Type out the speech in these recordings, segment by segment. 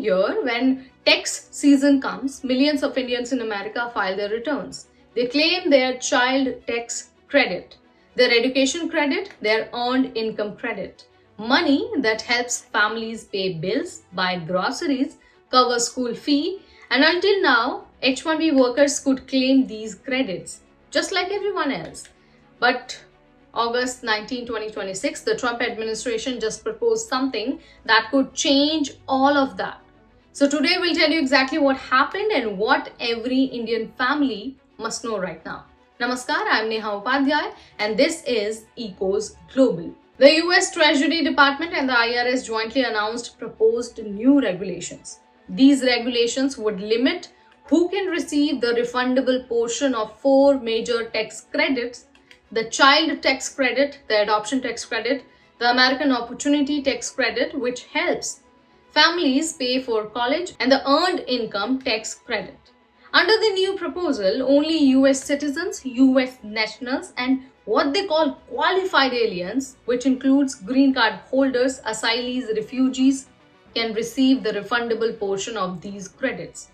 year, when tax season comes, millions of Indians in America file their returns. They claim their child tax credit, their education credit, their earned income credit. Money that helps families pay bills, buy groceries, cover school fee, and until now, H-1B workers could claim these credits, just like everyone else. But August 19, 2026, the Trump administration just proposed something that could change all of that. So today we'll tell you exactly what happened and what every Indian family must know right now. Namaskar, I'm Neha Upadhyay and this is Ecos Global. The US Treasury Department and the IRS jointly announced proposed new regulations. These regulations would limit who can receive the refundable portion of four major tax credits: the child tax credit, the adoption tax credit, the American Opportunity Tax Credit, which helps families pay for college, and the earned income tax credit. Under the new proposal, only US citizens, US nationals, and what they call qualified aliens, which includes green card holders, asylees, refugees, can receive the refundable portion of these credits.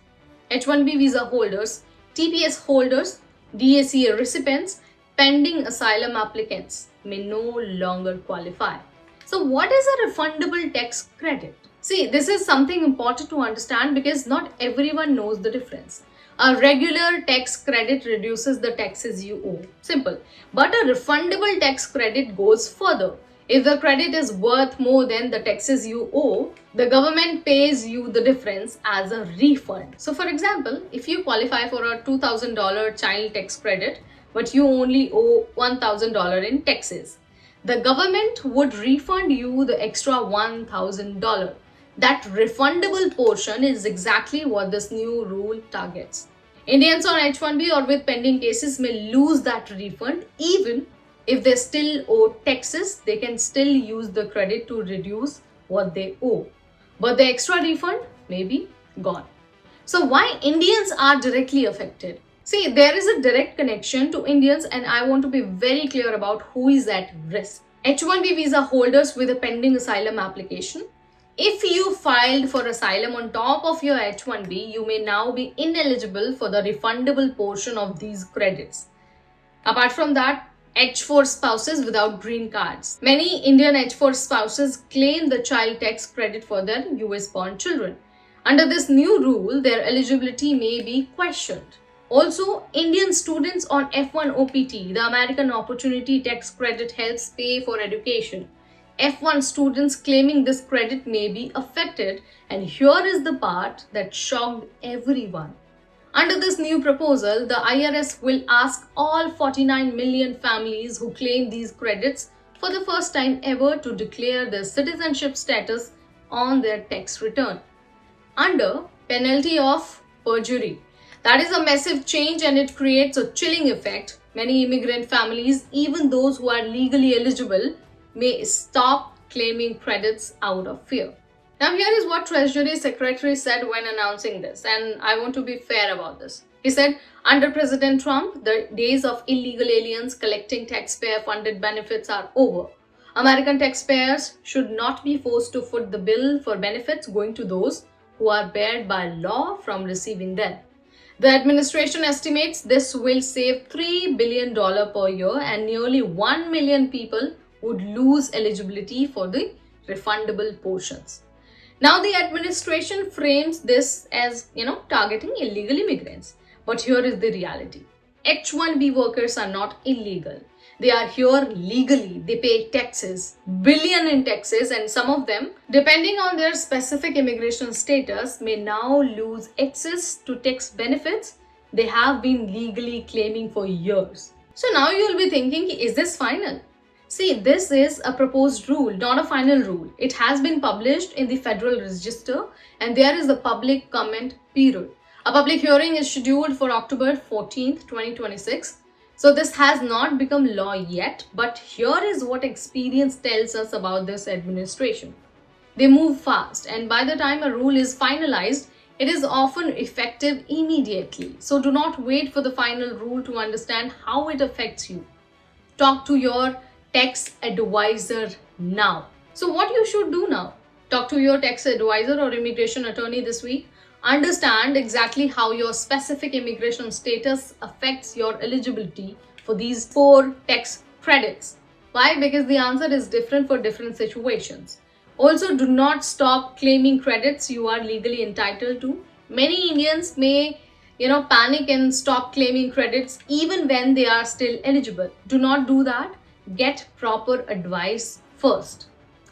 H-1B visa holders, TPS holders, DACA recipients, pending asylum applicants may no longer qualify. So what is a refundable tax credit? See, this is something important to understand because not everyone knows the difference. A regular tax credit reduces the taxes you owe. Simple. But a refundable tax credit goes further. If the credit is worth more than the taxes you owe, the government pays you the difference as a refund. So for example, if you qualify for a $2,000 child tax credit, but you only owe $1,000 in taxes, the government would refund you the extra $1,000. That refundable portion is exactly what this new rule targets. Indians on H-1B or with pending cases may lose that refund. Even if they still owe taxes, they can still use the credit to reduce what they owe. But the extra refund may be gone. So why Indians are directly affected? See, there is a direct connection to Indians and I want to be very clear about who is at risk. H-1B visa holders with a pending asylum application. If you filed for asylum on top of your H-1B, you may now be ineligible for the refundable portion of these credits. Apart from that, H-4 spouses without green cards. Many Indian H-4 spouses claim the child tax credit for their US-born children. Under this new rule, their eligibility may be questioned. Also, Indian students on F-1 OPT, the American Opportunity Tax Credit, helps pay for education. F-1 students claiming this credit may be affected, and here is the part that shocked everyone. Under this new proposal, the IRS will ask all 49 million families who claim these credits for the first time ever to declare their citizenship status on their tax return, under penalty of perjury. That is a massive change and it creates a chilling effect. Many immigrant families, even those who are legally eligible, may stop claiming credits out of fear. Now here is what Treasury Secretary said when announcing this, and I want to be fair about this. He said, under President Trump, the days of illegal aliens collecting taxpayer-funded benefits are over. American taxpayers should not be forced to foot the bill for benefits going to those who are barred by law from receiving them. The administration estimates this will save $3 billion per year and nearly 1 million people would lose eligibility for the refundable portions. Now the administration frames this as, targeting illegal immigrants. But here is the reality. H-1B workers are not illegal. They are here legally. They pay taxes, billion in taxes, and some of them, depending on their specific immigration status, may now lose access to tax benefits they have been legally claiming for years. So now you'll be thinking, is this final? See, this is a proposed rule, not a final rule. It has been published in the Federal Register and there is a public comment period. A public hearing is scheduled for October 14th, 2026. So this has not become law yet, but here is what experience tells us about this administration. They move fast and by the time a rule is finalized, it is often effective immediately. So do not wait for the final rule to understand how it affects you. Talk to your tax advisor now. So what you should do now? Talk to your tax advisor or immigration attorney this week. Understand exactly how your specific immigration status affects your eligibility for these 4 tax credits. Why? Because the answer is different for different situations. Also, do not stop claiming credits you are legally entitled to. Many Indians may panic and stop claiming credits even when they are still eligible. Do not do that. Get proper advice first.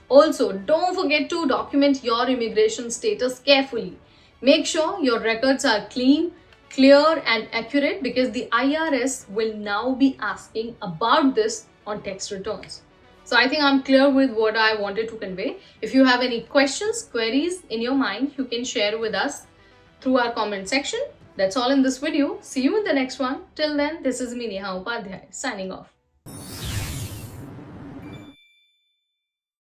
Also, don't forget to document your immigration status carefully. Make sure your records are clean, clear, and accurate because the IRS will now be asking about this on tax returns. So, I think I'm clear with what I wanted to convey. If you have any questions, queries in your mind, you can share with us through our comment section. That's all in this video. See you in the next one. Till then, this is me Neha Upadhyay signing off.